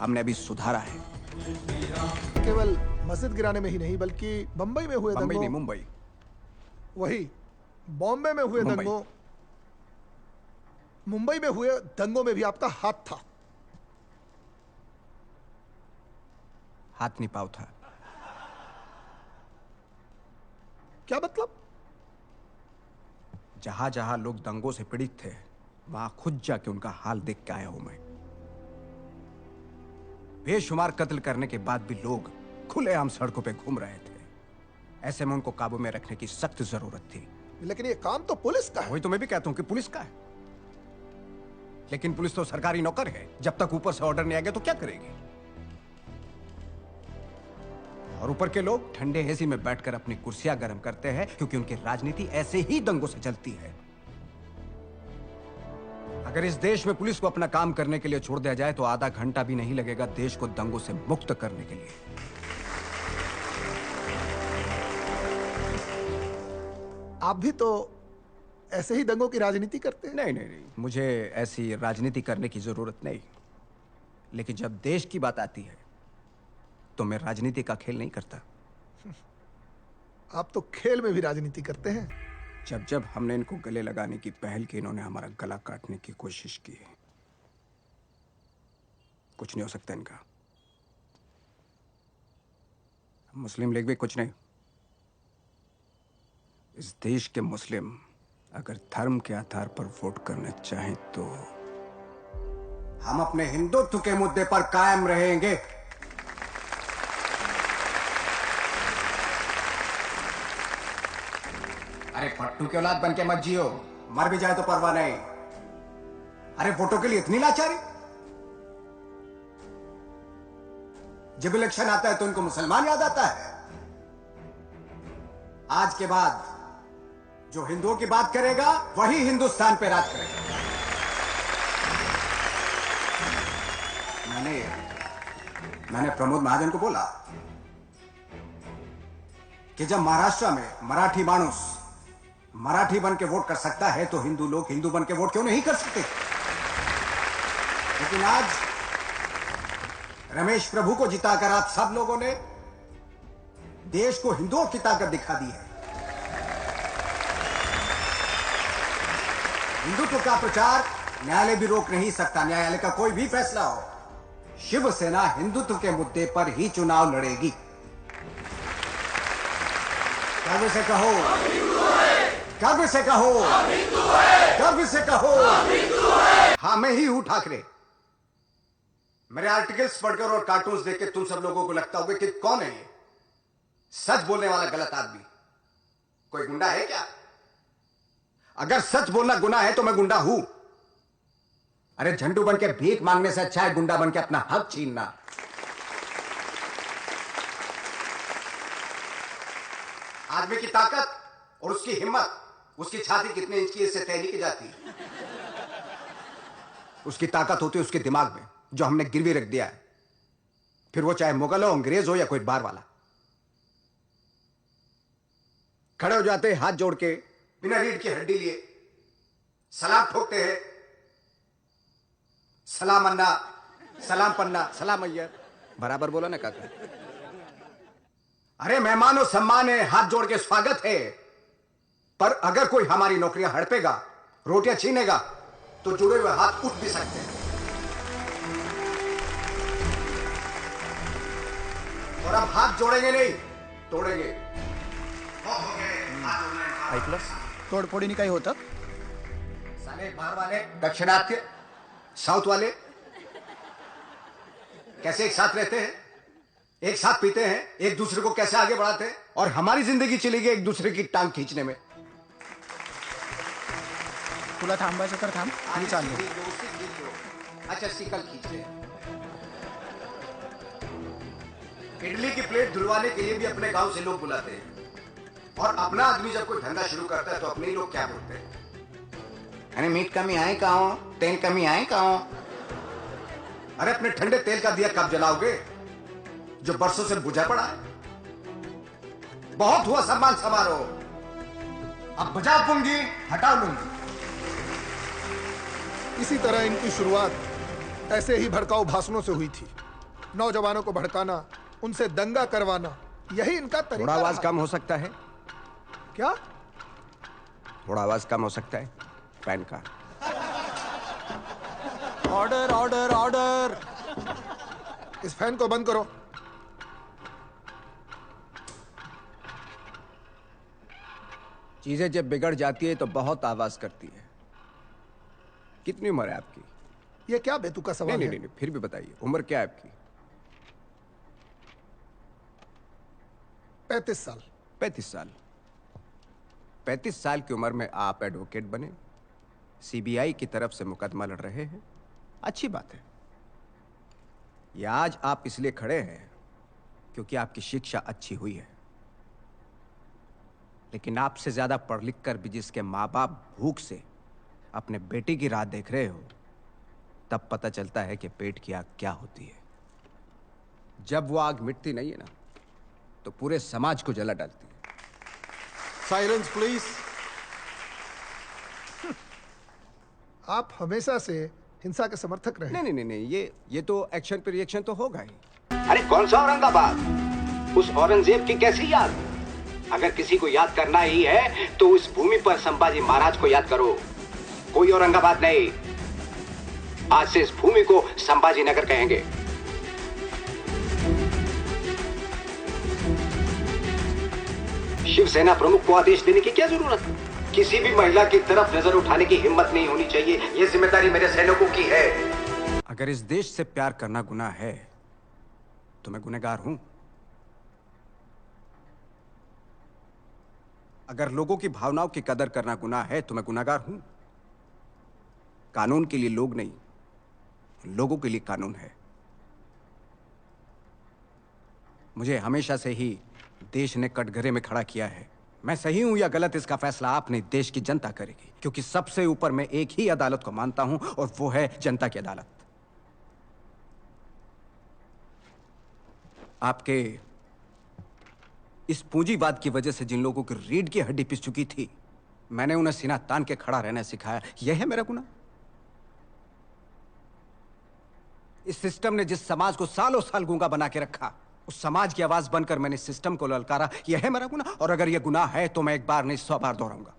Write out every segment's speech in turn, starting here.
हमने अभी सुधारा है। केवल मस्जिद गिराने में ही नहीं बल्कि बंबई में हुए बम्बई दंगों, नहीं, मुंबई। वही बॉम्बे में हुए मुंबई। दंगों, मुंबई में हुए दंगों में भी आपका हाथ था। हाथ नहीं पाँव था। क्या मतलब? जहां जहां लोग दंगों से पीड़ित थे, वहां खुद जाके उनका हाल देख के आया हूं मैं। बेशुमार कत्ल करने के बाद भी लोग खुलेआम सड़कों पे घूम रहे थे। ऐसे में उनको काबू में रखने की सख्त जरूरत थी। लेकिन ये काम तो पुलिस का है। वही तो मैं भी कहता हूं कि पुलिस का है, लेकिन पुलिस तो सरकारी नौकर है। जब तक ऊपर से ऑर्डर नहीं आएगा तो क्या करेगी? और ऊपर के लोग ठंडे एसी में बैठकर अपनी कुर्सियां गर्म करते हैं, क्योंकि उनकी राजनीति ऐसे ही दंगों से चलती है। अगर इस देश में पुलिस को अपना काम करने के लिए छोड़ दिया जाए तो आधा घंटा भी नहीं लगेगा देश को दंगों से मुक्त करने के लिए। आप भी तो ऐसे ही दंगों की राजनीति करते हैं। नहीं नहीं नहीं, मुझे ऐसी राजनीति करने की जरूरत नहीं। लेकिन जब देश की बात आती है तो मैं राजनीति का खेल नहीं करता। आप तो खेल में भी राजनीति करते हैं। जब जब हमने इनको गले लगाने की पहल की, इन्होंने हमारा गला काटने की कोशिश की। कुछ नहीं हो सकता इनका। मुस्लिम लीग भी कुछ नहीं। इस देश के मुस्लिम अगर धर्म के आधार पर वोट करना चाहें तो हम अपने हिंदुत्व के मुद्दे पर कायम रहेंगे। अरे पट्टू की औलाद बन के मत जियो, मर भी जाए तो परवाह नहीं। अरे वोटों के लिए इतनी लाचारी। जब इलेक्शन आता है तो इनको मुसलमान याद आता है। आज के बाद जो हिंदुओं की बात करेगा वही हिंदुस्तान पे राज करेगा। मैंने प्रमोद महाजन को बोला कि जब महाराष्ट्र में मराठी मानुस मराठी बन के वोट कर सकता है तो हिंदू लोग हिंदू बन के वोट क्यों नहीं कर सकते? लेकिन आज रमेश प्रभु को जिताकर आप सब लोगों ने देश को हिंदुओं की ताकत दिखा दी है। हिंदुत्व का प्रचार न्यायालय भी रोक नहीं सकता। न्यायालय का कोई भी फैसला हो, शिवसेना हिंदुत्व के मुद्दे पर ही चुनाव लड़ेगी। गर्व से कहो, गर्व से कहो, गर्व से कहो। हाँ, मैं ही हूं ठाकरे। मेरे आर्टिकल्स पढ़कर और कार्टून्स देख के तुम सब लोगों को लगता होगा कि कौन है ये सच बोलने वाला गलत आदमी? कोई गुंडा है क्या? अगर सच बोलना गुनाह है तो मैं गुंडा हूं। अरे झंडू बन के भीख मांगने से अच्छा है गुंडा बन के अपना हक छीनना। आदमी की ताकत और उसकी हिम्मत, उसकी छाती कितने इंच की इससे तय नहीं की जाती। उसकी ताकत होती है उसके दिमाग में, जो हमने गिरवी रख दिया है। फिर वो चाहे मुगल हो, अंग्रेज हो या कोई बाहर वाला। खड़े हो जाते हैं हाथ जोड़ के, बिना रीढ़ की हड्डी लिए, सलाम ठोकते हैं। सलाम अन्ना, सलाम पन्ना, सलाम अय्यर। बराबर बोला ना काका? अरे मेहमानों सम्मान है, हाथ जोड़ के स्वागत है। पर अगर कोई हमारी नौकरियां हड़पेगा, रोटियां छीनेगा, तो जुड़े हुए हाथ उठ भी सकते हैं। और अब हाथ जोड़ेंगे नहीं, तोड़ेंगे। ऐकलंस? तोडफोडीने काही होतं? साले बाहर वाले, दक्षिणात्य, साउथ वाले कैसे एक साथ रहते हैं, एक साथ पीते हैं, एक दूसरे को कैसे आगे बढ़ाते हैं, और हमारी जिंदगी चली गई एक दूसरे की टांग खींचने में। तुला थांबायचं तर थांब, मी चाललो. अच्छा सिकल खींचते हैं। इडली की प्लेट धुलवाने के लिए भी अपने गांव से लोग बुलाते हैं, और अपना आदमी जब कोई धंधा शुरू करता है तो अपने लोग क्या बोलते हैं? अरे मीट कमी आए कहां, तेल कमी आए कहां? अरे अपने ठंडे तेल का दिया कब जलाओगे जो बरसों से बुझा पड़ा है? बहुत हुआ सम्मान समारोह, अब बजा पूंगी, हटा लूंगी। इसी तरह इनकी शुरुआत ऐसे ही भड़काऊ भाषणों से हुई थी। नौजवानों को भड़काना, उनसे दंगा करवाना, यही इनका तरीका थोड़ा आवाज रहा। कम हो सकता है? क्या? थोड़ा आवाज कम हो सकता है फैन का? Order order order. इस फैन को बंद करो। चीजें जब बिगड़ जाती है तो बहुत आवाज करती है। कितनी उम्र है आपकी? ये क्या बेतुका सवाल नहीं, है? नहीं, फिर भी बताइए, उम्र क्या है आपकी? 35 साल। 35 साल। 35 साल की उम्र में आप एडवोकेट बने, सीबीआई की तरफ से मुकदमा लड़ रहे हैं। अच्छी बात है। ये आज आप इसलिए खड़े हैं क्योंकि आपकी शिक्षा अच्छी हुई है। लेकिन आपसे ज्यादा पढ़ लिख कर भी जिसके माँ बाप भूख से अपने बेटे की राह देख रहे हो, तब पता चलता है कि पेट की आग क्या होती है। जब वो आग मिटती नहीं है ना, तो पूरे समाज को जला डालती है। Silence please. आप हमेशा से हिंसा के समर्थक रहे। नहीं नहीं नहीं, ये तो एक्शन पे रिएक्शन तो होगा ही। अरे कौन सा औरंगाबाद? उस औरंगजेब की कैसी याद? अगर किसी को याद करना ही है तो उस भूमि पर संभाजी महाराज को याद करो, कोई औरंगाबाद नहीं। आज से इस भूमि को संभाजी नगर कहेंगे। शिवसेना प्रमुख को आदेश देने की क्या जरूरत? किसी भी महिला की तरफ नजर उठाने की हिम्मत नहीं होनी चाहिए। यह जिम्मेदारी मेरे सैनिकों की है। अगर इस देश से प्यार करना गुनाह है तो मैं गुनहगार हूं। अगर लोगों की भावनाओं की कदर करना गुनाह है तो मैं गुनहगार हूं। कानून के लिए लोग नहीं, लोगों के लिए कानून है। मुझे हमेशा से ही देश ने कटघरे में खड़ा किया है। मैं सही हूं या गलत, इसका फैसला आपने देश की जनता करेगी, क्योंकि सबसे ऊपर मैं एक ही अदालत को मानता हूं और वो है जनता की अदालत। आपके इस पूंजीवाद की वजह से जिन लोगों की रीढ़ की हड्डी पिस चुकी थी, मैंने उन्हें सीना तान के खड़ा रहना सिखाया। यह है मेरा गुनाह? इस सिस्टम ने जिस समाज को सालों साल गूंगा बना के रखा, उस समाज की आवाज बनकर मैंने सिस्टम को ललकारा। यह है मेरा गुनाह? और अगर यह गुनाह है तो मैं एक बार नहीं 100 बार दोहराऊंगा।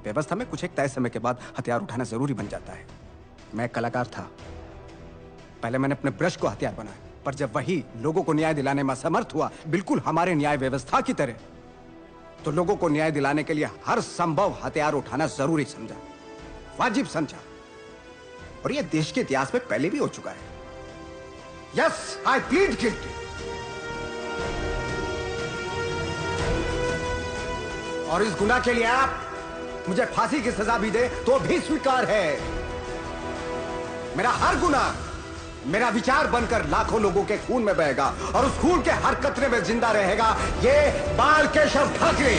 व्यवस्था में कुछ एक तय समय के बाद हथियार उठाना जरूरी बन जाता है। मैं एक कलाकार था, पहले मैंने अपने ब्रश को हथियार बनाया, पर जब वही लोगों को न्याय दिलाने में असमर्थ हुआ, बिल्कुल हमारे न्याय व्यवस्था की तरह, तो लोगों को न्याय दिलाने के लिए हर संभव हथियार उठाना जरूरी समझा, वाजिब समझा। और यह देश के इतिहास में पहले भी हो चुका है। यस, आई प्लीड गिल्टी। और इस गुनाह के लिए आप मुझे फांसी की सजा भी दे तो भी स्वीकार है। मेरा हर गुनाह मेरा विचार बनकर लाखों लोगों के खून में बहेगा और उस खून के हर कतरे में जिंदा रहेगा ये बाल केशव ठाकरे।